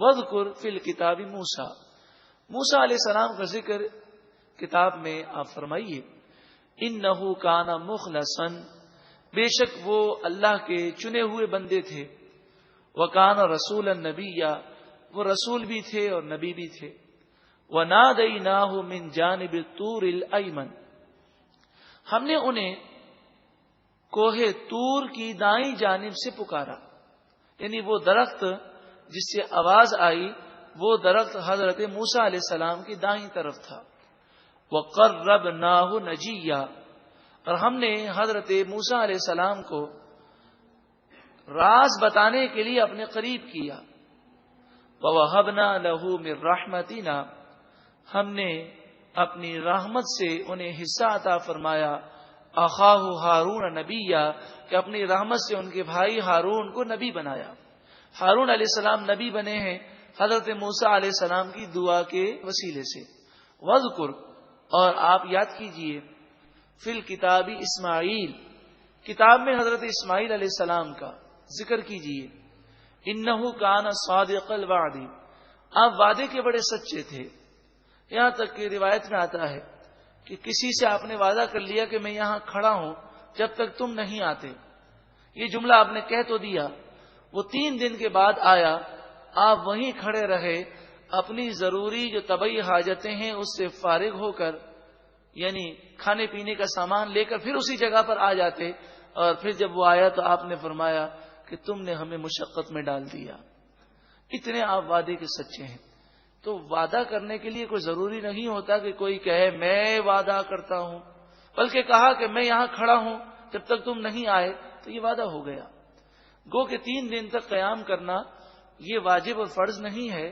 وَاذْكُرْ فِي الْكِتَابِ موسیٰ، موسیٰ علیہ السلام کا ذکر کتاب میں آپ فرمائیے. اِنَّهُ كَانَ مُخْلَصًا، بے شک وہ اللہ کے چنے ہوئے بندے تھے. وَكَانَ رَسُولًا نَبِيًّا، وہ رسول بھی تھے اور نبی بھی تھے. وَنَادَيْنَاهُ مِنْ جَانِبِ الطُّورِ الْأَيْمَنِ، ہم نے انہیں کوہ طور کی دائیں جانب سے پکارا. یعنی وہ درخت جس سے آواز آئی وہ درخت حضرت موسیٰ علیہ السلام کی دائیں طرف تھا. وَقَرَّبْنَاهُ نَجِيًّا، اور ہم نے حضرت موسیٰ علیہ السلام کو راز بتانے کے لیے اپنے قریب کیا. وَوَهَبْنَا لَهُ مِن رَحْمَتِنَا، ہم نے اپنی رحمت سے انہیں حصہ عطا فرمایا. اخاہ ہارون نبیّا، کہ اپنی رحمت سے ان کے بھائی ہارون کو نبی بنایا. ہارون علیہ السلام نبی بنے ہیں حضرت موسیٰ علیہ السلام کی دعا کے وسیلے سے. وَاذْكُرْ، اور آپ یاد کیجئے، فی الکتاب اسماعیل، کتاب میں حضرت اسماعیل علیہ السلام کا ذکر کیجئے. انہ کان صادق الوعد، آپ وعدے کے بڑے سچے تھے. یہاں تک کہ روایت میں آتا ہے کہ کسی سے آپ نے وعدہ کر لیا کہ میں یہاں کھڑا ہوں جب تک تم نہیں آتے. یہ جملہ آپ نے کہہ تو دیا، وہ 3 دن کے بعد آیا، آپ وہیں کھڑے رہے، اپنی ضروری جو طبعی حاجتیں ہیں اس سے فارغ ہو کر، یعنی کھانے پینے کا سامان لے کر پھر اسی جگہ پر آ جاتے. اور پھر جب وہ آیا تو آپ نے فرمایا کہ تم نے ہمیں مشقت میں ڈال دیا. اتنے آپ وعدے کے سچے ہیں. تو وعدہ کرنے کے لیے کوئی ضروری نہیں ہوتا کہ کوئی کہے میں وعدہ کرتا ہوں، بلکہ کہا کہ میں یہاں کھڑا ہوں جب تک تم نہیں آئے، تو یہ وعدہ ہو گیا. گو کہ 3 دن تک قیام کرنا یہ واجب اور فرض نہیں ہے.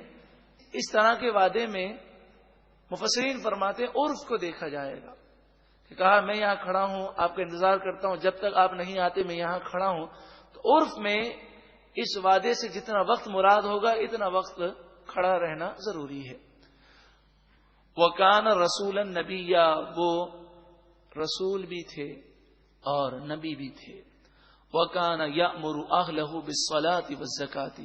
اس طرح کے وعدے میں مفسرین فرماتے ہیں عرف کو دیکھا جائے گا کہ کہا میں یہاں کھڑا ہوں، آپ کا انتظار کرتا ہوں، جب تک آپ نہیں آتے میں یہاں کھڑا ہوں. تو عرف میں اس وعدے سے جتنا وقت مراد ہوگا اتنا وقت کھڑا رہنا ضروری ہے. وَكَانَ رَسُولًا نَبِيًّا، وہ رسول بھی تھے اور نبی بھی تھے. وَكَانَ يَأْمُرُ أَهْلَهُ بِالصَّلَاةِ وَالزَّكَاةِ،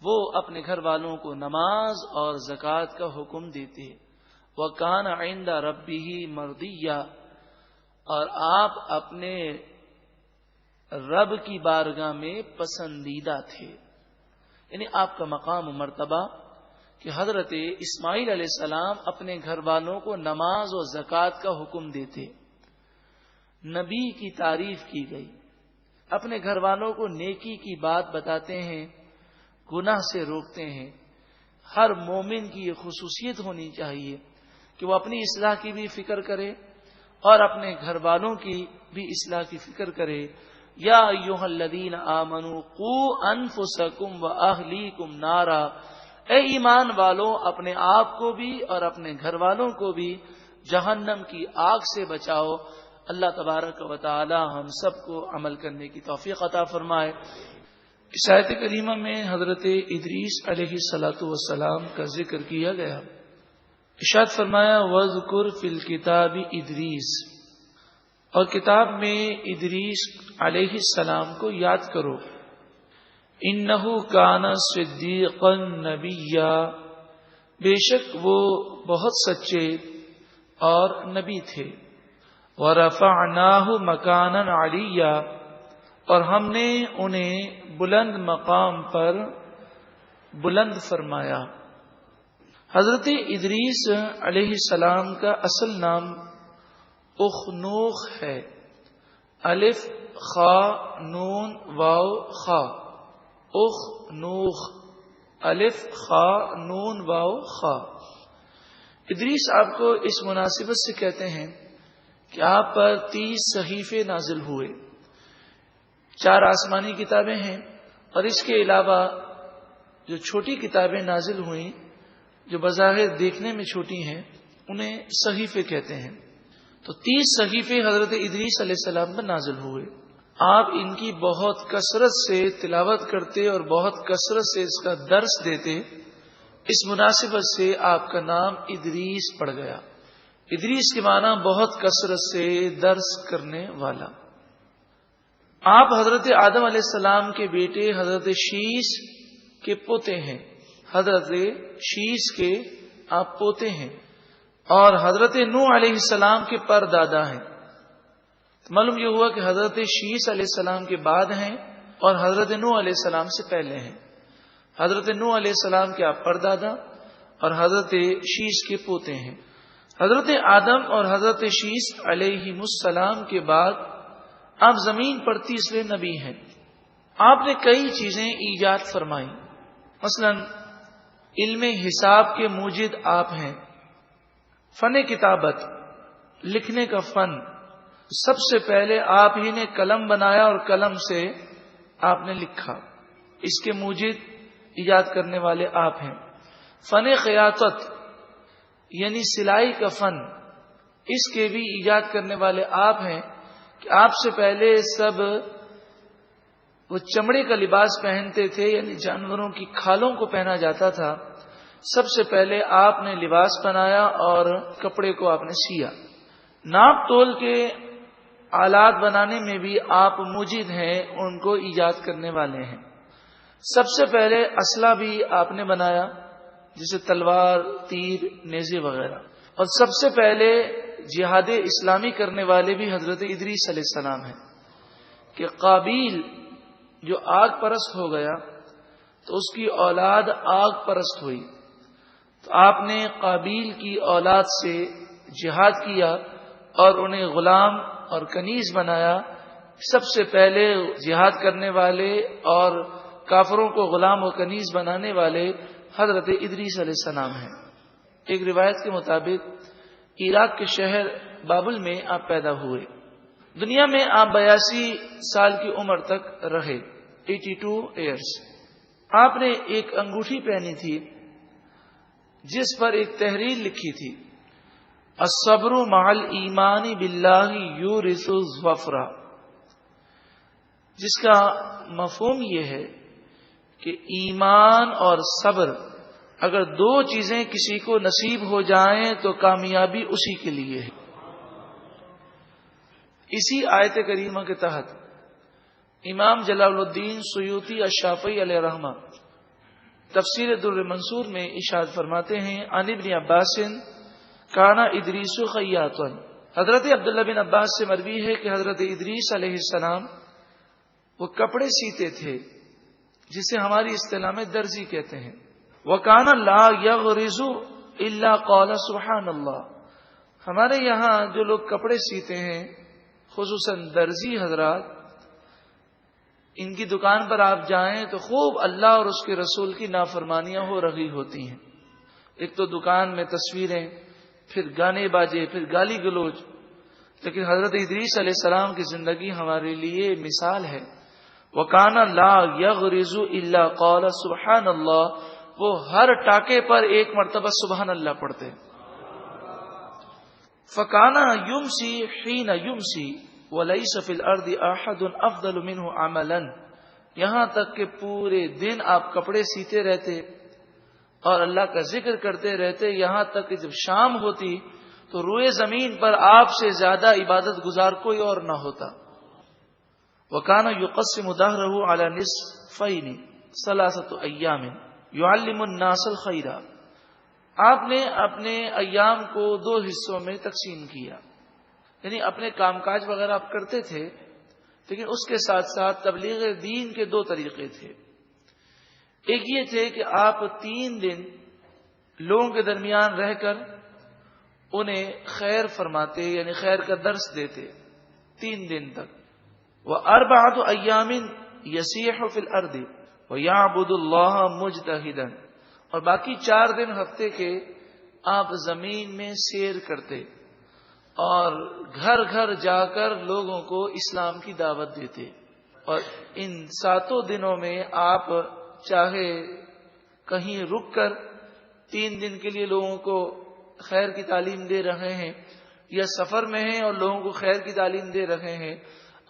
وہ اپنے گھر والوں کو نماز اور زکوٰۃ کا حکم دیتے. وَكَانَ عِندَ رَبِّهِ مَرْضِيًّا، اور آپ اپنے رب کی بارگاہ میں پسندیدہ تھے. یعنی آپ کا مقام و مرتبہ کہ حضرت اسماعیل علیہ السلام اپنے گھر والوں کو نماز و زکوٰۃ کا حکم دیتے. نبی کی تعریف کی گئی، اپنے گھر والوں کو نیکی کی بات بتاتے ہیں، گناہ سے روکتے ہیں. ہر مومن کی یہ خصوصیت ہونی چاہیے کہ وہ اپنی اصلاح کی بھی فکر کرے اور اپنے گھر والوں کی بھی اصلاح کی فکر کرے. یا ایھا الذین آمنوا قوا انفسکم واہلیکم نارا، اے ایمان والو اپنے آپ کو بھی اور اپنے گھر والوں کو بھی جہنم کی آگ سے بچاؤ. اللہ تبارک و تعالی ہم سب کو عمل کرنے کی توفیق عطا فرمائے. اس آیت کریمہ میں حضرت ادریس علیہ الصلوۃ والسلام کا ذکر کیا گیا. ارشاد فرمایا وَاذْكُرْ فِي الْكِتَابِ ادریس، اور کتاب میں ادریس علیہ السلام کو یاد کرو. انہ کان صدیقا نبیا، بے شک وہ بہت سچے اور نبی تھے. وَرَفَعْنَاهُ مَكَانًا عَلِيًّا، اور ہم نے انہیں بلند مقام پر بلند فرمایا. حضرت ادریس علیہ السلام کا اصل نام اخنوخ ہے. الف خا نون واو خا، اخنوخ، الف خا نون واو خا. ادریس آپ کو اس مناسبت سے کہتے ہیں کہ آپ پر 30 صحیفے نازل ہوئے. 4 آسمانی کتابیں ہیں اور اس کے علاوہ جو چھوٹی کتابیں نازل ہوئیں جو بظاہر دیکھنے میں چھوٹی ہیں انہیں صحیفے کہتے ہیں. تو 30 صحیفے حضرت ادریس علیہ السلام پر نازل ہوئے. آپ ان کی بہت کثرت سے تلاوت کرتے اور بہت کثرت سے اس کا درس دیتے. اس مناسبت سے آپ کا نام ادریس پڑ گیا. ادریس کے معنی بہت کثرت سے درس کرنے والا. آپ حضرت آدم علیہ السلام کے بیٹے حضرت شیش کے پوتے ہیں. حضرت شیش کے آپ پوتے ہیں اور حضرت نوح علیہ السلام کے پردادا ہیں. معلوم یہ ہوا کہ حضرت شیش علیہ السلام کے بعد ہیں اور حضرت نوح علیہ السلام سے پہلے ہیں. حضرت نوح علیہ السلام کے آپ پردادا اور حضرت شیش کے پوتے ہیں. حضرت آدم اور حضرت شیش علیہ السلام کے بعد آپ زمین پر تیسرے نبی ہیں. آپ نے کئی چیزیں ایجاد فرمائی. مثلا علم حساب کے موجد آپ ہیں. فن کتابت، لکھنے کا فن، سب سے پہلے آپ ہی نے قلم بنایا اور قلم سے آپ نے لکھا. اس کے موجد ایجاد کرنے والے آپ ہیں. فن خیاطت یعنی سلائی کا فن، اس کے بھی ایجاد کرنے والے آپ ہیں کہ آپ سے پہلے سب وہ چمڑے کا لباس پہنتے تھے، یعنی جانوروں کی کھالوں کو پہنا جاتا تھا. سب سے پہلے آپ نے لباس بنایا اور کپڑے کو آپ نے سیا. ناپ تول کے آلات بنانے میں بھی آپ موجد ہیں، ان کو ایجاد کرنے والے ہیں. سب سے پہلے اسلحہ بھی آپ نے بنایا، جیسے تلوار، تیر، نیزے وغیرہ. اور سب سے پہلے جہاد اسلامی کرنے والے بھی حضرت ادریس علیہ السلام ہیں کہ قابیل جو آگ پرست ہو گیا تو اس کی اولاد آگ پرست ہوئی. تو آپ نے قابیل کی اولاد سے جہاد کیا اور انہیں غلام اور کنیز بنایا. سب سے پہلے جہاد کرنے والے اور کافروں کو غلام و کنیز بنانے والے حضرت ادریس علیہ السلام ہیں. ایک روایت کے مطابق عراق کے شہر بابل میں آپ پیدا ہوئے. دنیا میں آپ 82 سال کی عمر تک رہے، 82 ایئرس. آپ نے ایک انگوٹھی پہنی تھی جس پر ایک تحریر لکھی تھی، الصبر مع الایمان باللہ یورث الظفر، جس کا مفہوم یہ ہے کہ ایمان اور صبر اگر دو چیزیں کسی کو نصیب ہو جائیں تو کامیابی اسی کے لیے ہے. اسی آیت کریمہ کے تحت امام جلال الدین سیوطی الشافعی علیہ رحمہ تفسیر در منصور میں ارشاد فرماتے ہیں، عن ابن عباس کانا ادریس خیاطا. حضرت عبداللہ بن عباس سے مروی ہے کہ حضرت ادریس علیہ السلام وہ کپڑے سیتے تھے جسے ہماری اصطلاح میں درزی کہتے ہیں. وَكَانَ لَا يَغْرِزُ إِلَّا قَالَ سُبْحَانَ اللَّهِ. ہمارے یہاں جو لوگ کپڑے سیتے ہیں، خصوصاً درزی حضرات، ان کی دکان پر آپ جائیں تو خوب اللہ اور اس کے رسول کی نافرمانیاں ہو رہی ہوتی ہیں. ایک تو دکان میں تصویریں، پھر گانے باجے، پھر گالی گلوچ. لیکن حضرت ادریس علیہ السلام کی زندگی ہمارے لیے مثال ہے. وَكَانَ لَا يَغْرِزُ إِلَّا قَالَ سُبْحَانَ اللَّهِ. وہ ہر ٹاکے پر ایک مرتبہ سبحان اللہ پڑھتے. فَكَانَ يُمْسِي حِينَ يُمْسِي وَلَيْسَ فِي الْأَرْضِ أَحَدٌ أَفْضَلُ مِنْهُ عَمَلًا. یہاں تک کہ پورے دن آپ کپڑے سیتے رہتے اور اللہ کا ذکر کرتے رہتے، یہاں تک کہ جب شام ہوتی تو روئے زمین پر آپ سے زیادہ عبادت گزار کوئی اور نہ ہوتا. وَكَانَ يُقَسِّمُ دَهْرَهُ عَلَى نِصْفَيْنِ ثَلَاثَةُ أَيَّامٍ يُعَلِّمُ النَّاسَ الْخَيْرَ. آپ نے اپنے ایام کو 2 حصوں میں تقسیم کیا، یعنی اپنے کام کاج وغیرہ آپ کرتے تھے، لیکن اس کے ساتھ ساتھ تبلیغ دین کے 2 طریقے تھے. ایک یہ تھے کہ آپ 3 دن لوگوں کے درمیان رہ کر انہیں خیر فرماتے، یعنی خیر کا درس دیتے 3 دن تک. وَأَرْبَعَةُ أَيَّامٍ يَسِيحُ فِي الْأَرْضِ وَيَعْبُدُ اللَّهَ مُجْتَهِدًا. اور باقی 4 دن ہفتے کے آپ زمین میں سیر کرتے اور گھر گھر جا کر لوگوں کو اسلام کی دعوت دیتے. اور ان 7 دنوں میں آپ چاہے کہیں رک کر 3 دن کے لیے لوگوں کو خیر کی تعلیم دے رہے ہیں یا سفر میں ہیں اور لوگوں کو خیر کی تعلیم دے رہے ہیں،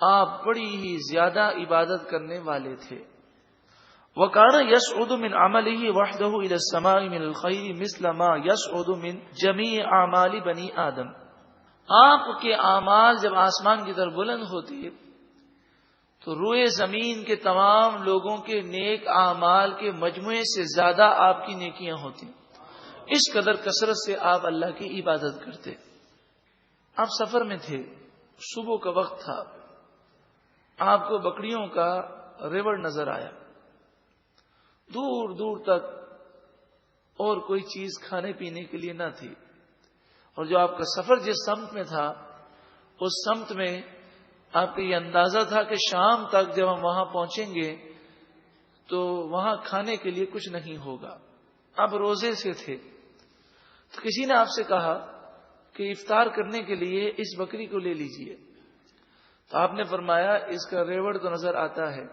آپ بڑی ہی زیادہ عبادت کرنے والے تھے. وَكَانَ يَسْعُدُ مِنْ عَمَلِهِ وَحْدَهُ إِلَى السَّمَاءِ مِنَ الْخَيْرِ مِثْلَ مَا يَسْعُدُ مِنْ جَمِيعِ أَعْمَالِ بَنِي آدَمَ. آپ کے اعمال جب آسمان کی طرف بلند ہوتے تو روئے زمین کے تمام لوگوں کے نیک اعمال کے مجموعے سے زیادہ آپ کی نیکیاں ہوتی. اس قدر کثرت سے آپ اللہ کی عبادت کرتے. آپ سفر میں تھے، صبح کا وقت تھا، آپ کو بکریوں کا ریوڑ نظر آیا. دور دور تک اور کوئی چیز کھانے پینے کے لیے نہ تھی، اور جو آپ کا سفر جس سمت میں تھا اس سمت میں آپ کو یہ اندازہ تھا کہ شام تک جب ہم وہاں پہنچیں گے تو وہاں کھانے کے لیے کچھ نہیں ہوگا. آپ روزے سے تھے تو کسی نے آپ سے کہا کہ افطار کرنے کے لیے اس بکری کو لے لیجئے. تو آپ نے فرمایا اس کا ریوڑ تو نظر آتا ہے،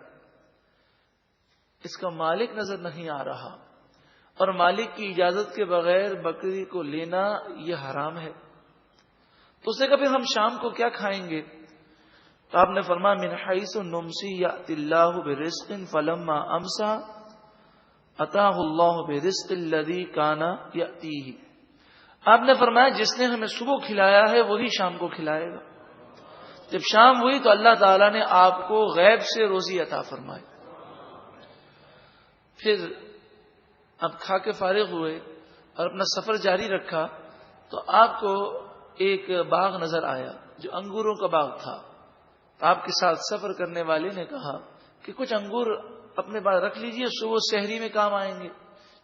اس کا مالک نظر نہیں آ رہا، اور مالک کی اجازت کے بغیر بکری کو لینا یہ حرام ہے. تو اس نے کہا پھر ہم شام کو کیا کھائیں گے؟ تو آپ نے فرمایا من حیث نمسی یأتی اللہ برزق فلما امسا اتاہ اللہ برزق الذی کان یأتیہ. آپ نے فرمایا جس نے ہمیں صبح کھلایا ہے وہی شام کو کھلائے گا. جب شام ہوئی تو اللہ تعالیٰ نے آپ کو غیب سے روزی عطا فرمائی. پھر اب کھا کے فارغ ہوئے اور اپنا سفر جاری رکھا تو آپ کو ایک باغ نظر آیا جو انگوروں کا باغ تھا. آپ کے ساتھ سفر کرنے والے نے کہا کہ کچھ انگور اپنے پاس رکھ لیجئے، صبح سحری میں کام آئیں گے،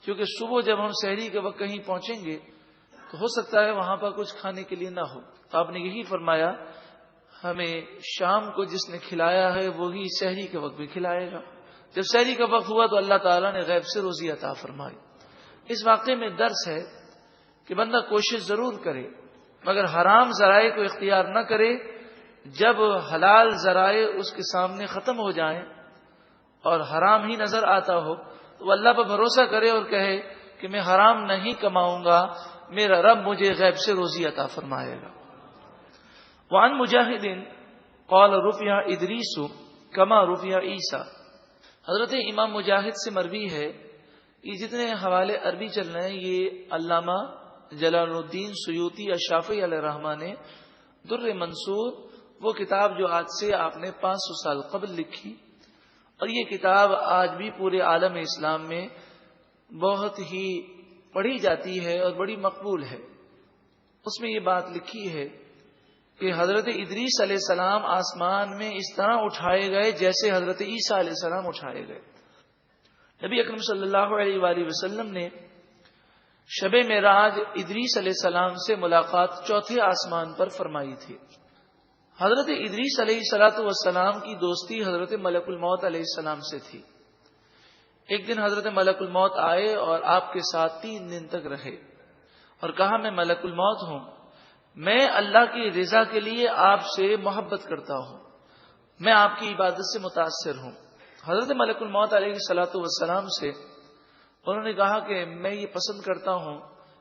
کیونکہ صبح جب ہم سحری کے وقت کہیں پہنچیں گے تو ہو سکتا ہے وہاں پر کچھ کھانے کے لیے نہ ہو. تو آپ نے یہی فرمایا ہمیں شام کو جس نے کھلایا ہے وہی سحری کے وقت بھی کھلائے گا. جب سحری کا وقت ہوا تو اللہ تعالیٰ نے غیب سے روزی عطا فرمائی. اس واقعے میں درس ہے کہ بندہ کوشش ضرور کرے مگر حرام ذرائع کو اختیار نہ کرے. جب حلال ذرائع اس کے سامنے ختم ہو جائیں اور حرام ہی نظر آتا ہو تو وہ اللہ پر بھروسہ کرے اور کہے کہ میں حرام نہیں کماؤں گا، میرا رب مجھے غیب سے روزی عطا فرمائے گا. وعن مجاہد قال رفع ادریس کما رفع عیسیٰ. حضرت امام مجاہد سے مروی ہے، یہ جتنے حوالے عربی چل رہے ہیں یہ علامہ جلال الدین سیوطی الشافعی علیہ الرحمہ نے در منصور، وہ کتاب جو آج سے آپ نے 500 سال قبل لکھی، اور یہ کتاب آج بھی پورے عالم اسلام میں بہت ہی پڑھی جاتی ہے اور بڑی مقبول ہے. اس میں یہ بات لکھی ہے کہ حضرت ادریس علیہ السلام آسمان میں اس طرح اٹھائے گئے جیسے حضرت عیسیٰ علیہ السلام اٹھائے گئے. نبی اکرم صلی اللہ علیہ وآلہ وسلم نے شب معراج ادریس علیہ السلام سے ملاقات چوتھے آسمان پر فرمائی تھی. حضرت ادریس علیہ الصلوۃ والسلام کی دوستی حضرت ملک الموت علیہ السلام سے تھی. ایک دن حضرت ملک الموت آئے اور آپ کے ساتھ 3 دن تک رہے اور کہا میں ملک الموت ہوں، میں اللہ کی رضا کے لیے آپ سے محبت کرتا ہوں، میں آپ کی عبادت سے متاثر ہوں. حضرت ملک الموت علیہ الصلوۃ والسلام سے انہوں نے کہا کہ میں یہ پسند کرتا ہوں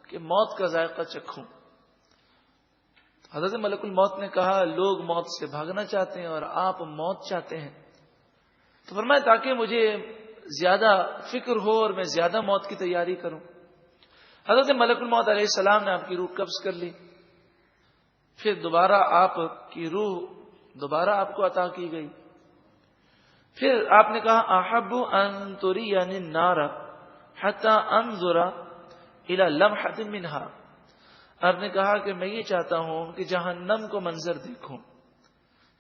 کہ موت کا ذائقہ چکھوں. حضرت ملک الموت نے کہا لوگ موت سے بھاگنا چاہتے ہیں اور آپ موت چاہتے ہیں. تو فرمایا تاکہ مجھے زیادہ فکر ہو اور میں زیادہ موت کی تیاری کروں. حضرت ملک الموت علیہ السلام نے آپ کی روح قبض کر لی. پھر دوبارہ آپ کی روح دوبارہ آپ کو عطا کی گئی. پھر آپ نے کہا احب ان ترینی النار حتی انظر الی لمحۃ منہا. آپ نے کہا کہ میں یہ چاہتا ہوں کہ جہنم کو منظر دیکھوں،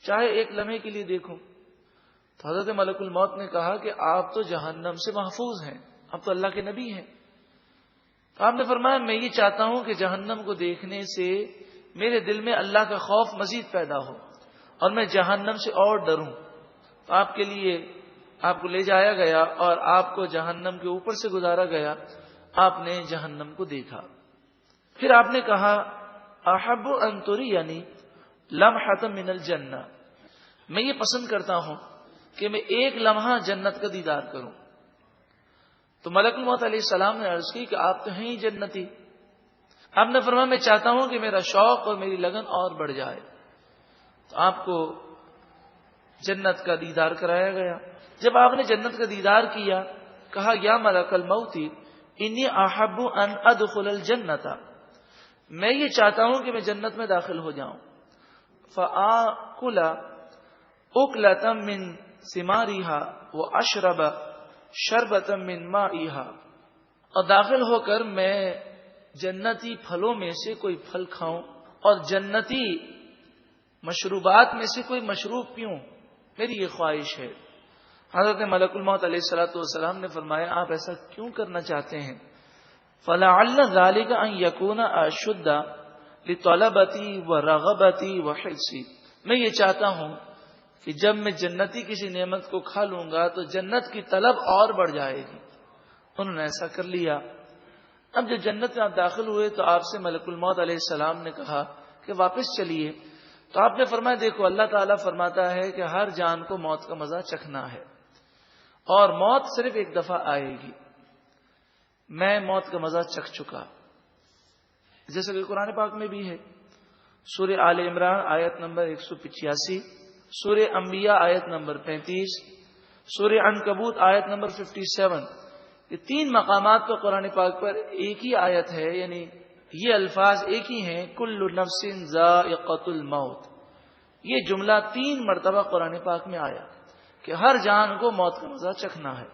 چاہے ایک لمحے کے لیے دیکھوں. تو حضرت ملک الموت نے کہا کہ آپ تو جہنم سے محفوظ ہیں، آپ تو اللہ کے نبی ہیں. تو آپ نے فرمایا میں یہ چاہتا ہوں کہ جہنم کو دیکھنے سے میرے دل میں اللہ کا خوف مزید پیدا ہو اور میں جہنم سے اور ڈروں. تو آپ کے لیے آپ کو لے جایا گیا اور آپ کو جہنم کے اوپر سے گزارا گیا. آپ نے جہنم کو دیکھا. پھر آپ نے کہا احب ان ترینی لمحۃ من الجنہ، میں یہ پسند کرتا ہوں کہ میں ایک لمحہ جنت کا دیدار کروں. تو ملک الموت علیہ السلام نے عرض کی کہ آپ تو ہیں ہی جنتی. آپ نے فرمایا میں چاہتا ہوں کہ میرا شوق اور میری لگن اور بڑھ جائے. تو آپ کو جنت کا دیدار کرایا گیا. جب آپ نے جنت کا دیدار کیا کہا یا ملک الموت انی احب ان ادخل الجنۃ، میں یہ چاہتا ہوں کہ میں جنت میں داخل ہو جاؤں. فآکل اکلۃ من ثمارها واشرب شربۃ من مائها، اور داخل ہو کر میں جنتی پھلوں میں سے کوئی پھل کھاؤں اور جنتی مشروبات میں سے کوئی مشروب پیوں، میری یہ خواہش ہے۔ حضرت ملک الموت علیہ الصلوۃ والسلام نے فرمایا آپ ایسا کیوں کرنا چاہتے ہیں؟ فَلَعَلَّ ذَلِكَ أَن يَكُونَ أَشُدَّ لِطَلَبَتِي وَرَغَبَتِي وَحِرْصِي، میں یہ چاہتا ہوں کہ جب میں جنتی کسی نعمت کو کھا لوں گا تو جنت کی طلب اور بڑھ جائے گی۔ انہوں نے ایسا کر لیا۔ اب جب جنت میں آپ داخل ہوئے تو آپ سے ملک الموت علیہ السلام نے کہا کہ واپس چلیے، تو آپ نے فرمایا دیکھو اللہ تعالیٰ فرماتا ہے کہ ہر جان کو موت کا مزہ چکھنا ہے، اور موت صرف ایک دفعہ آئے گی۔ میں موت کا مزہ چکھ چکا، جیسا کہ قرآن پاک میں بھی ہے، سورہ آل عمران آیت نمبر 185، سورہ انبیاء آیت نمبر 35، سورہ عنکبوت آیت نمبر 57، یہ تین مقامات پر قرآن پاک پر ایک ہی آیت ہے، یعنی یہ الفاظ ایک ہی ہیں، کل نفس ذائقۃ الموت۔ یہ جملہ 3 مرتبہ قرآن پاک میں آیا کہ ہر جان کو موت کا مزہ چکھنا ہے۔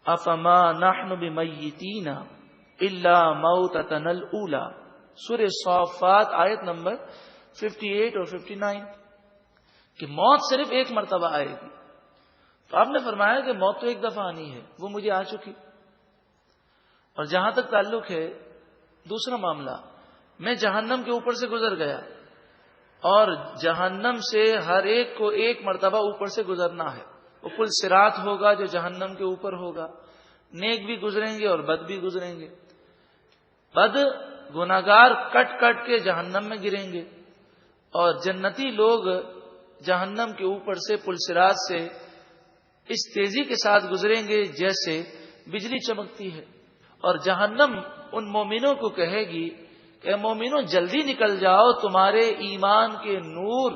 افما نحن بمیتین الا موتتنا الاولی، سورہ صافات آیت نمبر 58 اور 59، کہ موت صرف ایک مرتبہ آئے گی۔ تو آپ نے فرمایا کہ موت تو ایک دفعہ آنی ہے، وہ مجھے آ چکی۔ اور جہاں تک تعلق ہے دوسرا معاملہ، میں جہنم کے اوپر سے گزر گیا، اور جہنم سے ہر ایک کو ایک مرتبہ اوپر سے گزرنا ہے۔ وہ پل صراط ہوگا جو جہنم کے اوپر ہوگا، نیک بھی گزریں گے اور بد بھی گزریں گے۔ بد گناہگار کٹ کٹ کے جہنم میں گریں گے، اور جنتی لوگ جہنم کے اوپر سے پل صراط سے اس تیزی کے ساتھ گزریں گے جیسے بجلی چمکتی ہے، اور جہنم ان مومنوں کو کہے گی کہ مومنوں جلدی نکل جاؤ، تمہارے ایمان کے نور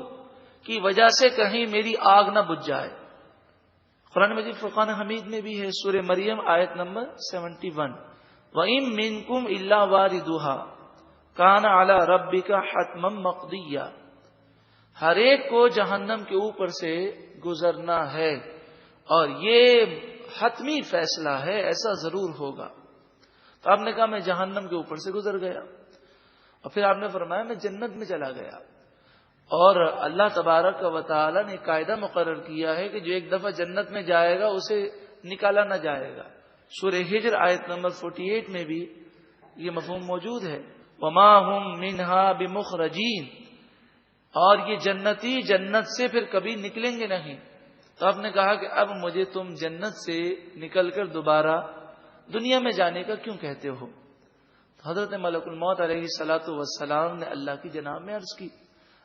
کی وجہ سے کہیں میری آگ نہ بجھ جائے۔ قرآن مجید فرقان حمید میں بھی ہے، سورہ مریم آیت نمبر 71، وَإِن مِّنكُمْ إِلَّا وَارِدُهَا كَانَ عَلَى رَبِّكَ حَتْمًا مَّقْضِيًّا، ہر ایک کو جہنم کے اوپر سے گزرنا ہے، اور یہ حتمی فیصلہ ہے، ایسا ضرور ہوگا۔ تو آپ نے کہا میں جہنم کے اوپر سے گزر گیا، اور پھر آپ نے فرمایا میں جنت میں چلا گیا، اور اللہ تبارک و تعالی نے قاعدہ مقرر کیا ہے کہ جو ایک دفعہ جنت میں جائے گا اسے نکالا نہ جائے گا۔ سورہ ہجر آیت نمبر 48 میں بھی یہ مفہوم موجود ہے، وَمَا هُم مِّنْهَا بِمُخْرَجِينَ، اور یہ جنتی جنت سے پھر کبھی نکلیں گے نہیں۔ تو آپ نے کہا کہ اب مجھے تم جنت سے نکل کر دوبارہ دنیا میں جانے کا کیوں کہتے ہو؟ تو حضرت ملک الموت علیہ الصلوۃ والسلام نے اللہ کی جناب میں عرض کی،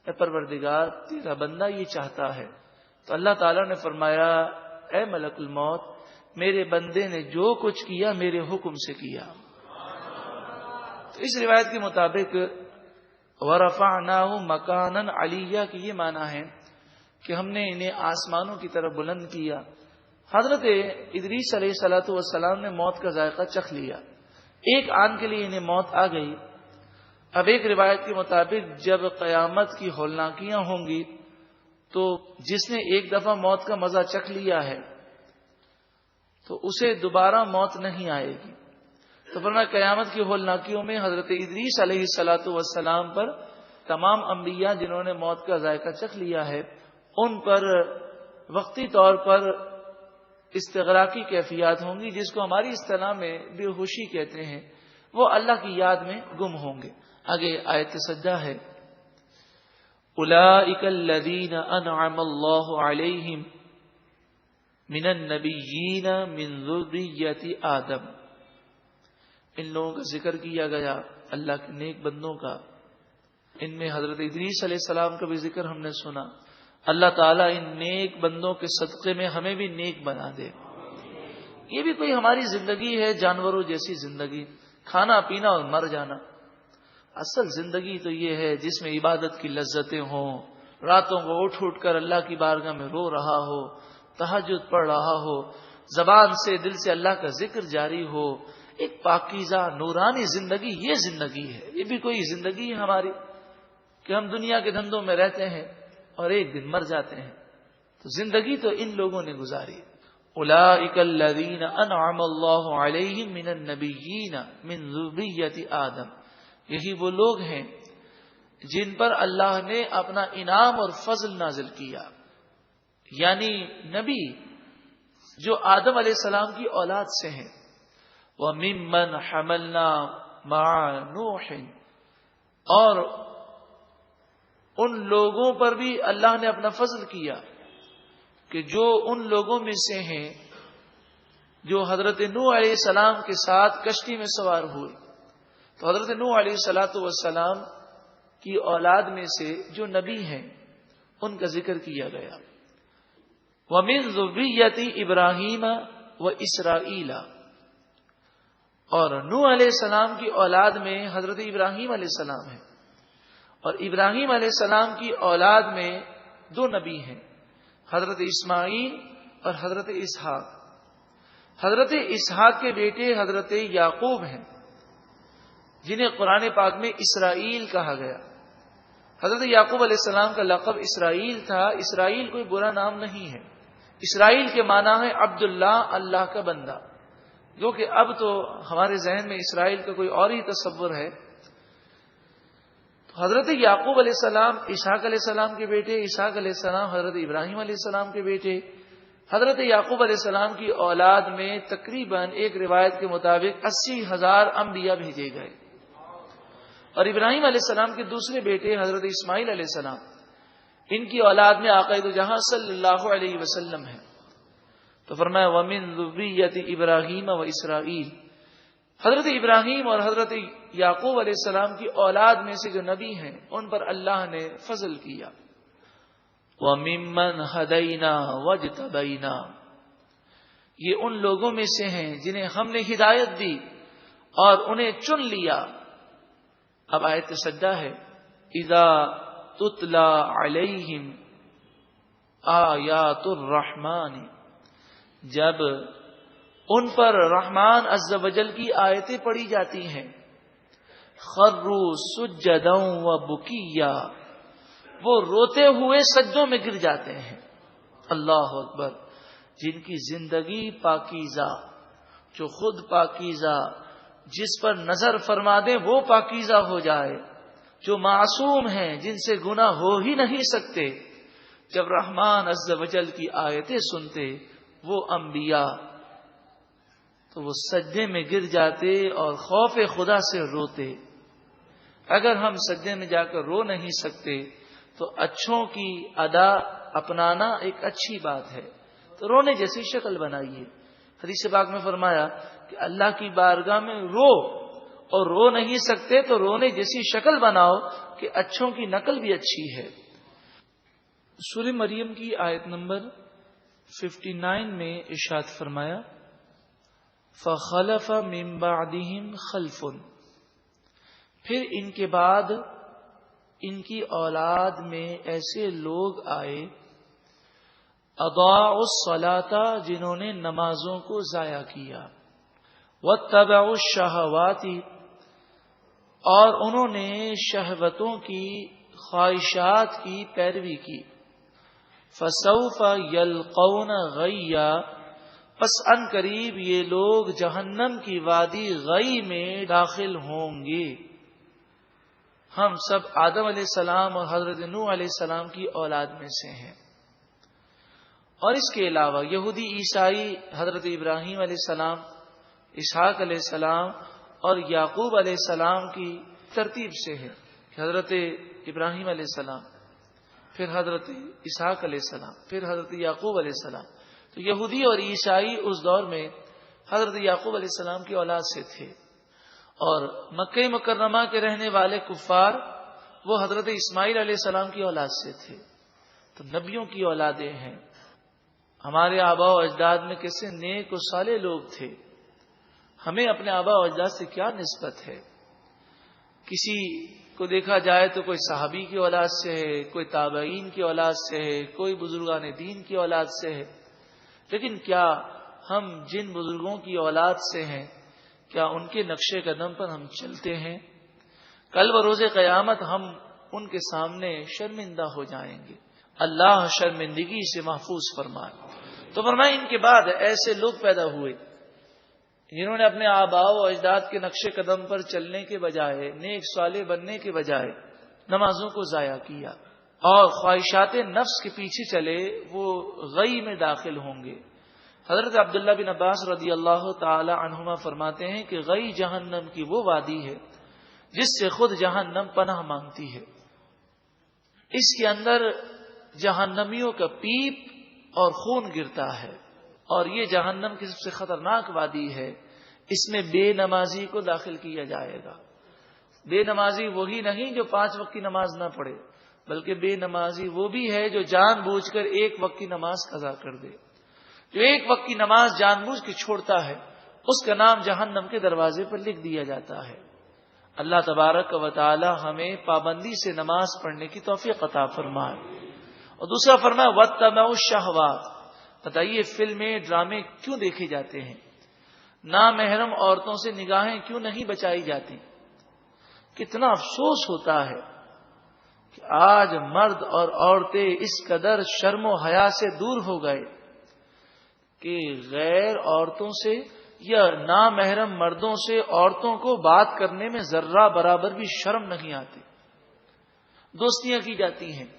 اے پروردگار تیرا بندہ یہ چاہتا ہے۔ تو اللہ تعالیٰ نے فرمایا اے ملک الموت، میرے بندے نے جو کچھ کیا میرے حکم سے کیا۔ تو اس روایت کے مطابق وَرَفَعْنَاهُ مَكَانًا عَلِيًّا کی یہ معنی ہے کہ ہم نے انہیں آسمانوں کی طرف بلند کیا۔ حضرت ادریس علیہ الصلوۃ والسلام نے موت کا ذائقہ چکھ لیا، ایک آن کے لیے انہیں موت آ گئی۔ اب ایک روایت کے مطابق جب قیامت کی ہولناکیاں ہوں گی تو جس نے ایک دفعہ موت کا مزہ چکھ لیا ہے تو اسے دوبارہ موت نہیں آئے گی۔ تو فرمایا قیامت کی ہولناکیوں میں حضرت ادریس علیہ الصلوۃ والسلام پر تمام انبیاء جنہوں نے موت کا ذائقہ چکھ لیا ہے ان پر وقتی طور پر استغراقی کیفیات ہوں گی، جس کو ہماری اصطلاح میں بے ہوشی کہتے ہیں، وہ اللہ کی یاد میں گم ہوں گے۔ آگے آیت سجدہ ہے، اولئک الذین انعم اللہ علیہم من النبیین من ذریۃ آدم، ان لوگوں کا ذکر کیا گیا اللہ کے نیک بندوں کا، ان میں حضرت ادریس علیہ السلام کا بھی ذکر ہم نے سنا۔ اللہ تعالیٰ ان نیک بندوں کے صدقے میں ہمیں بھی نیک بنا دے۔ یہ بھی کوئی ہماری زندگی ہے جانوروں جیسی زندگی، کھانا پینا اور مر جانا۔ اصل زندگی تو یہ ہے جس میں عبادت کی لذتیں ہوں، راتوں کو اٹھ اٹھ کر اللہ کی بارگاہ میں رو رہا ہو، تہجد پڑھ رہا ہو، زبان سے دل سے اللہ کا ذکر جاری ہو، ایک پاکیزہ نورانی زندگی، یہ زندگی ہے۔ یہ بھی کوئی زندگی ہے ہماری کہ ہم دنیا کے دھندوں میں رہتے ہیں اور ایک دن مر جاتے ہیں۔ تو زندگی تو ان لوگوں نے گزاری. اولئک الذین انعم اللہ علیہم من النبیین من ذریۃ آدم. یہی وہ لوگ ہیں جن پر اللہ نے اپنا انعام اور فضل نازل کیا، یعنی نبی جو آدم علیہ السلام کی اولاد سے ہیں. وَمِمَّنْ حَمَلْنَا مَعَ نُوحٍ، اور ان لوگوں پر بھی اللہ نے اپنا فضل کیا کہ جو ان لوگوں میں سے ہیں جو حضرت نوح علیہ السلام کے ساتھ کشتی میں سوار ہوئے. تو حضرت نوح علیہ السلام کی اولاد میں سے جو نبی ہیں ان کا ذکر کیا گیا. وَمِن ذُرِّيَّةِ إِبْرَاهِيمَ وَإِسْرَائِيلَ، اور نوح علیہ السلام کی اولاد میں حضرت ابراہیم علیہ السلام ہے، اور ابراہیم علیہ السلام کی اولاد میں دو نبی ہیں، حضرت اسماعیل اور حضرت اسحاق. حضرت اسحاق کے بیٹے حضرت یعقوب ہیں جنہیں قرآن پاک میں اسرائیل کہا گیا. حضرت یعقوب علیہ السلام کا لقب اسرائیل تھا. اسرائیل کوئی برا نام نہیں ہے. اسرائیل کے معنی ہے عبداللہ، اللہ کا بندہ. جو کہ اب تو ہمارے ذہن میں اسرائیل کا کوئی اور ہی تصور ہے. تو حضرت یعقوب علیہ السلام اسحاق علیہ السلام کے بیٹے، اسحاق علیہ السلام حضرت ابراہیم علیہ السلام کے بیٹے. حضرت یعقوب علیہ السلام کی اولاد میں تقریباً ایک روایت کے مطابق 80,000 انبیاء بھیجے گئے. اور ابراہیم علیہ السلام کے دوسرے بیٹے حضرت اسماعیل علیہ السلام، ان کی اولاد میں آقا دو جہاں صلی اللہ علیہ وسلم ہے. تو فرمایا وَمِن ذُرِّيَّةِ إِبْرَاهِيمَ وَإِسْرَائِيلَ، حضرت ابراہیم اور حضرت یعقوب علیہ السلام کی اولاد میں سے جو نبی ہیں ان پر اللہ نے فضل کیا. وَمِمَّنْ هَدَيْنَا وَاجْتَبَيْنَا، یہ ان لوگوں میں سے ہیں جنہیں ہم نے ہدایت دی اور انہیں چن لیا. اب آیت سجدہ ہے اذا تتلا علیہم آیات الرحمن، جب ان پر رحمان عز و جل کی آیتیں پڑھی جاتی ہیں. خروا سجدا وبکیا، وہ روتے ہوئے سجدوں میں گر جاتے ہیں. اللہ اکبر. جن کی زندگی پاکیزہ، جو خود پاکیزہ، جس پر نظر فرما دے وہ پاکیزہ ہو جائے، جو معصوم ہیں جن سے گناہ ہو ہی نہیں سکتے، جب رحمان عز و جل کی آیتیں سنتے وہ انبیاء، تو وہ سجدے میں گر جاتے اور خوف خدا سے روتے. اگر ہم سجدے میں جا کر رو نہیں سکتے تو اچھوں کی ادا اپنانا ایک اچھی بات ہے. تو رونے جیسی شکل بنائیے. حدیث پاک میں فرمایا کہ اللہ کی بارگاہ میں رو، اور رو نہیں سکتے تو رونے جیسی شکل بناؤ کہ اچھوں کی نقل بھی اچھی ہے. سورہ مریم کی آیت نمبر 59 میں ارشاد فرمایا فَخَلَفَ مِن بَعْدِهِمْ خَلْفٌ، پھر ان کے بعد ان کی اولاد میں ایسے لوگ آئے اضاعوا الصلاۃ، جنہوں نے نمازوں کو ضائع کیا، واتبعوا الشہوات، اور انہوں نے شہوتوں کی خواہشات کی پیروی کی. فسوف یلقون غیا، پس ان قریب یہ لوگ جہنم کی وادی غی میں داخل ہوں گے. ہم سب آدم علیہ السلام اور حضرت نوح علیہ السلام کی اولاد میں سے ہیں. اور اس کے علاوہ یہودی عیسائی حضرت ابراہیم علیہ السلام، اسحاق علیہ السلام اور یعقوب علیہ السلام کی ترتیب سے ہے کہ حضرت ابراہیم علیہ السلام، پھر حضرت اسحاق علیہ السلام، پھر حضرت یعقوب علیہ السلام. تو یہودی اور عیسائی اس دور میں حضرت یعقوب علیہ السلام کی اولاد سے تھے، اور مکہ مکرمہ کے رہنے والے کفار وہ حضرت اسماعیل علیہ السلام کی اولاد سے تھے. تو نبیوں کی اولادیں ہیں. ہمارے آبا و اجداد میں کیسے نیک و صالح لوگ تھے. ہمیں اپنے آبا و اجداد سے کیا نسبت ہے؟ کسی کو دیکھا جائے تو کوئی صحابی کی اولاد سے ہے، کوئی تابعین کی اولاد سے ہے، کوئی بزرگان دین کی اولاد سے ہے. لیکن کیا ہم جن بزرگوں کی اولاد سے ہیں، کیا ان کے نقش قدم پر ہم چلتے ہیں؟ کل بروز قیامت ہم ان کے سامنے شرمندہ ہو جائیں گے. اللہ شرمندگی سے محفوظ فرمائے۔ تو فرمائے ان کے بعد ایسے لوگ پیدا ہوئے جنہوں نے اپنے آباء و اجداد کے نقش قدم پر چلنے کے بجائے، نیک صالح بننے کے بجائے نمازوں کو ضائع کیا اور خواہشات نفس کے پیچھے چلے، وہ غی میں داخل ہوں گے۔ حضرت عبداللہ بن عباس رضی اللہ تعالی عنہما فرماتے ہیں کہ غی جہنم کی وہ وادی ہے جس سے خود جہنم پناہ مانگتی ہے۔ اس کے اندر جہنمیوں کا پیپ اور خون گرتا ہے، اور یہ جہنم کی سب سے خطرناک وادی ہے۔ اس میں بے نمازی کو داخل کیا جائے گا۔ بے نمازی وہی نہیں جو 5 وقت کی نماز نہ پڑھے، بلکہ بے نمازی وہ بھی ہے جو جان بوجھ کر 1 وقت کی نماز قضا کر دے۔ جو 1 وقت کی نماز جان بوجھ کے چھوڑتا ہے، اس کا نام جہنم کے دروازے پر لکھ دیا جاتا ہے۔ اللہ تبارک و تعالی ہمیں پابندی سے نماز پڑھنے کی توفیق عطا فرمائے۔ اور دوسرا فرمایا وَاتَّبَعُوا الشَّهَوَاتِ۔ بتائیے فلمیں ڈرامے کیوں دیکھے جاتے ہیں؟ نامحرم عورتوں سے نگاہیں کیوں نہیں بچائی جاتی؟ کتنا افسوس ہوتا ہے کہ آج مرد اور عورتیں اس قدر شرم و حیا سے دور ہو گئے کہ غیر عورتوں سے یا نامحرم مردوں سے عورتوں کو بات کرنے میں ذرہ برابر بھی شرم نہیں آتی۔ دوستیاں کی جاتی ہیں،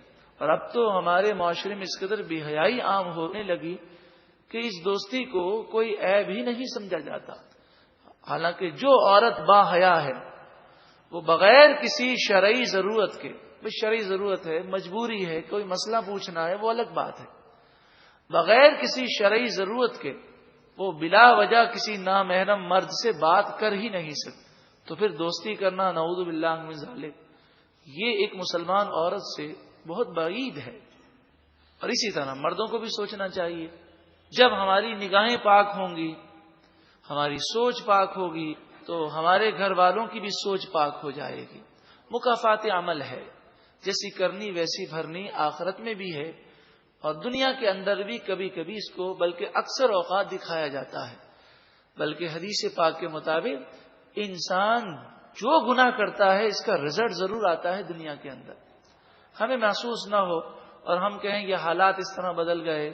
اور اب تو ہمارے معاشرے میں اس قدر بے حیائی عام ہونے لگی کہ اس دوستی کو کوئی عیب ہی نہیں سمجھا جاتا۔ حالانکہ جو عورت با حیا ہے وہ بغیر کسی شرعی ضرورت کے، شرعی ضرورت ہے، مجبوری ہے، کوئی مسئلہ پوچھنا ہے، وہ الگ بات ہے، بغیر کسی شرعی ضرورت کے وہ بلا وجہ کسی نامحرم مرد سے بات کر ہی نہیں سکتی، تو پھر دوستی کرنا نعوذ باللہ من ذالک یہ ایک مسلمان عورت سے بہت بعید ہے۔ اور اسی طرح مردوں کو بھی سوچنا چاہیے، جب ہماری نگاہیں پاک ہوں گی، ہماری سوچ پاک ہوگی، تو ہمارے گھر والوں کی بھی سوچ پاک ہو جائے گی۔ مکافات عمل ہے، جیسی کرنی ویسی بھرنی، آخرت میں بھی ہے اور دنیا کے اندر بھی کبھی کبھی اس کو بلکہ اکثر اوقات دکھایا جاتا ہے۔ بلکہ حدیث پاک کے مطابق انسان جو گناہ کرتا ہے اس کا رزلٹ ضرور آتا ہے دنیا کے اندر۔ ہمیں محسوس نہ ہو اور ہم کہیں یہ حالات اس طرح بدل گئے،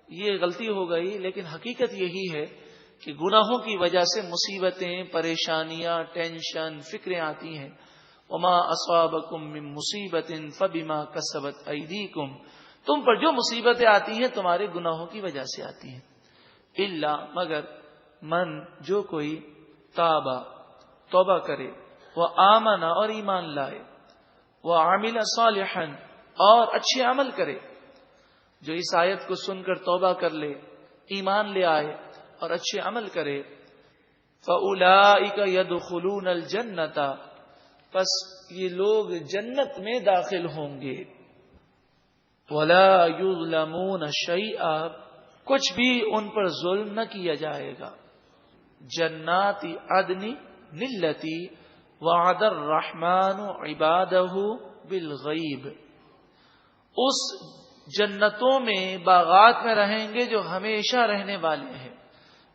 یہ غلطی ہو گئی، لیکن حقیقت یہی ہے کہ گناہوں کی وجہ سے مصیبتیں، پریشانیاں، ٹینشن، فکریں آتی ہیں۔ وما اصابکم من مصیبت فبما کسبت ایدیکم، تم پر جو مصیبتیں آتی ہیں تمہارے گناہوں کی وجہ سے آتی ہیں۔ الا مگر من جو کوئی تابا توبہ کرے، وہ آمنا اور ایمان لائے، وہ عامل صالحا اور اچھے عمل کرے۔ جو اس آیت کو سن کر توبہ کر لے، ایمان لے آئے اور اچھے عمل کرے، فَأُولَئِكَ يَدْخُلُونَ الْجَنَّةَ، پس یہ لوگ جنت میں داخل ہوں گے۔ وَلَا يُظْلَمُونَ شَيْئًا، کچھ بھی ان پر ظلم نہ کیا جائے گا۔ جنات عدن التی وعد الرحمن عبادہ بالغیب، اس جنتوں میں باغات میں رہیں گے جو ہمیشہ رہنے والے ہیں۔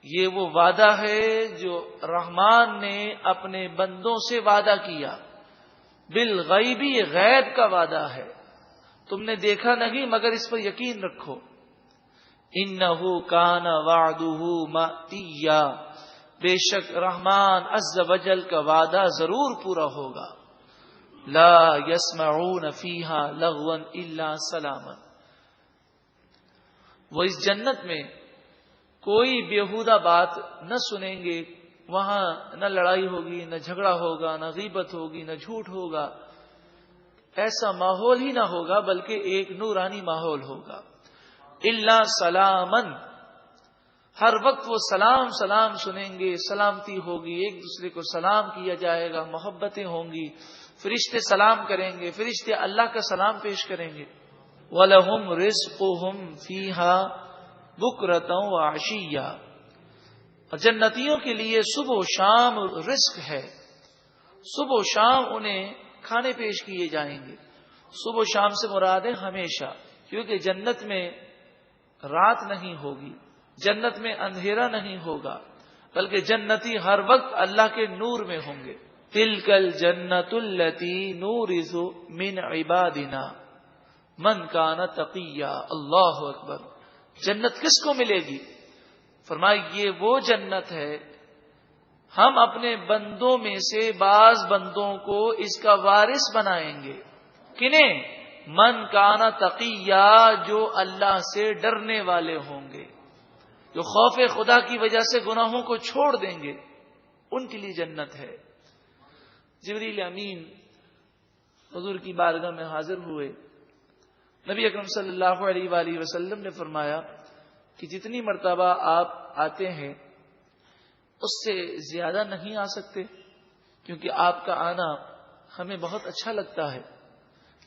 یہ وہ وعدہ ہے جو رحمان نے اپنے بندوں سے وعدہ کیا۔ بالغیب، یہ غیب کا وعدہ ہے، تم نے دیکھا نہیں مگر اس پر یقین رکھو۔ انہ کان وعدہ مأتیا، بے شک رحمان عز وجل کا وعدہ ضرور پورا ہوگا۔ لا یسمعون فیہا لغوا الا سلاما، وہ اس جنت میں کوئی بیہودہ بات نہ سنیں گے، وہاں نہ لڑائی ہوگی، نہ جھگڑا ہوگا، نہ غیبت ہوگی، نہ جھوٹ ہوگا، ایسا ماحول ہی نہ ہوگا بلکہ ایک نورانی ماحول ہوگا۔ الا سلامن، ہر وقت وہ سلام سلام سنیں گے، سلامتی ہوگی، ایک دوسرے کو سلام کیا جائے گا، محبتیں ہوں گی، فرشتے سلام کریں گے، فرشتے اللہ کا سلام پیش کریں گے۔ وَلَهُمْ رِزْقُهُمْ فِيهَا بُكْرَةً وَعَشِيًّا، اور جنتیوں کے لیے صبح و شام رزق ہے، صبح و شام انہیں کھانے پیش کیے جائیں گے۔ صبح و شام سے مراد ہے ہمیشہ، کیونکہ جنت میں رات نہیں ہوگی، جنت میں اندھیرا نہیں ہوگا، بلکہ جنتی ہر وقت اللہ کے نور میں ہوں گے۔ تِلْكَ الْجَنَّةُ الَّتِي نُورِثُ مِنْ عِبَادِنَا، من کان تقیا. اللہ اکبر. جنت کس کو ملے گی؟ فرمایا یہ وہ جنت ہے، ہم اپنے بندوں میں سے بعض بندوں کو اس کا وارث بنائیں گے. کنہیں؟ من کان تقیا، جو اللہ سے ڈرنے والے ہوں گے، جو خوف خدا کی وجہ سے گناہوں کو چھوڑ دیں گے، ان کے لیے جنت ہے. جبریل امین حضور کی بارگاہ میں حاضر ہوئے. نبی اکرم صلی اللہ علیہ وآلہ وسلم نے فرمایا کہ جتنی مرتبہ آپ آتے ہیں اس سے زیادہ نہیں آ سکتے، کیونکہ آپ کا آنا ہمیں بہت اچھا لگتا ہے.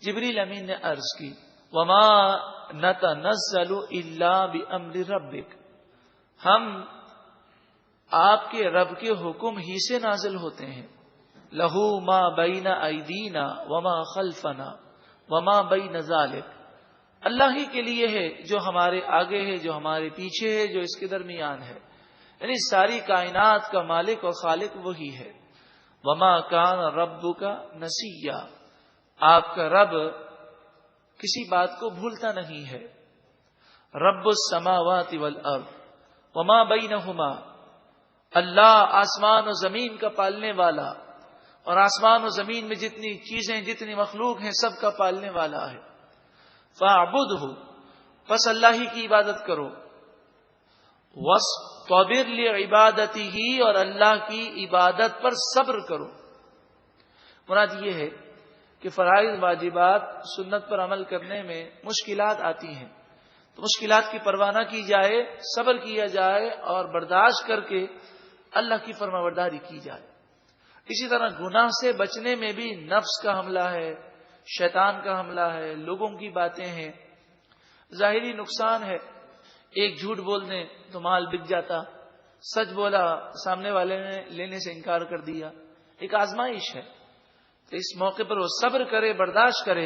جبریل امین نے عرض کی وما نتنزل الا بامر ربک، ہم آپ کے رب کے حکم ہی سے نازل ہوتے ہیں. لہو ما بین ایدینا وما خلفنا وما بین ذالک، اللہ ہی کے لیے ہے جو ہمارے آگے ہے، جو ہمارے پیچھے ہے، جو اس کے درمیان ہے. یعنی ساری کائنات کا مالک اور خالق وہی ہے. وما کان ربک نسیا، آپ کا رب کسی بات کو بھولتا نہیں ہے. رب السماوات والارض وما بینہما، اللہ آسمان و زمین کا پالنے والا، اور آسمان و زمین میں جتنی چیزیں، جتنی مخلوق ہیں، سب کا پالنے والا ہے. فاعبدہ، بس اللہ ہی کی عبادت کرو. واصطبر لعبادتہ، اور اللہ کی عبادت پر صبر کرو. مراد یہ ہے کہ فرائض، واجبات، سنت پر عمل کرنے میں مشکلات آتی ہیں، تو مشکلات کی پرواہ نہ کی جائے، صبر کیا جائے اور برداشت کر کے اللہ کی فرمانبرداری کی جائے. اسی طرح گناہ سے بچنے میں بھی نفس کا حملہ ہے، شیطان کا حملہ ہے، لوگوں کی باتیں ہیں، ظاہری نقصان ہے. ایک جھوٹ بول دیں تو مال بک جاتا، سچ بولا سامنے والے نے لینے سے انکار کر دیا. ایک آزمائش ہے، تو اس موقع پر وہ صبر کرے، برداشت کرے،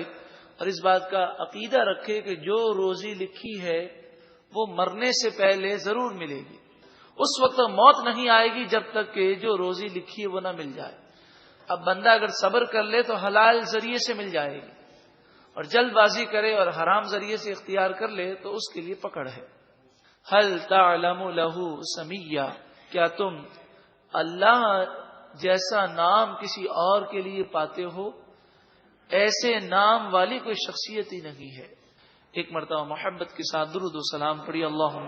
اور اس بات کا عقیدہ رکھے کہ جو روزی لکھی ہے وہ مرنے سے پہلے ضرور ملے گی. اس وقت موت نہیں آئے گی جب تک کہ جو روزی لکھی ہے وہ نہ مل جائے. اب بندہ اگر صبر کر لے تو حلال ذریعے سے مل جائے گی، اور جلد بازی کرے اور حرام ذریعے سے اختیار کر لے تو اس کے لیے پکڑ ہے. هل تعلم له سمیہ، کیا تم اللہ جیسا نام کسی اور کے لیے پاتے ہو؟ ایسے نام والی کوئی شخصیت ہی نہیں ہے. ایک مرتبہ محبت کے ساتھ درود و سلام پڑھی. اللہم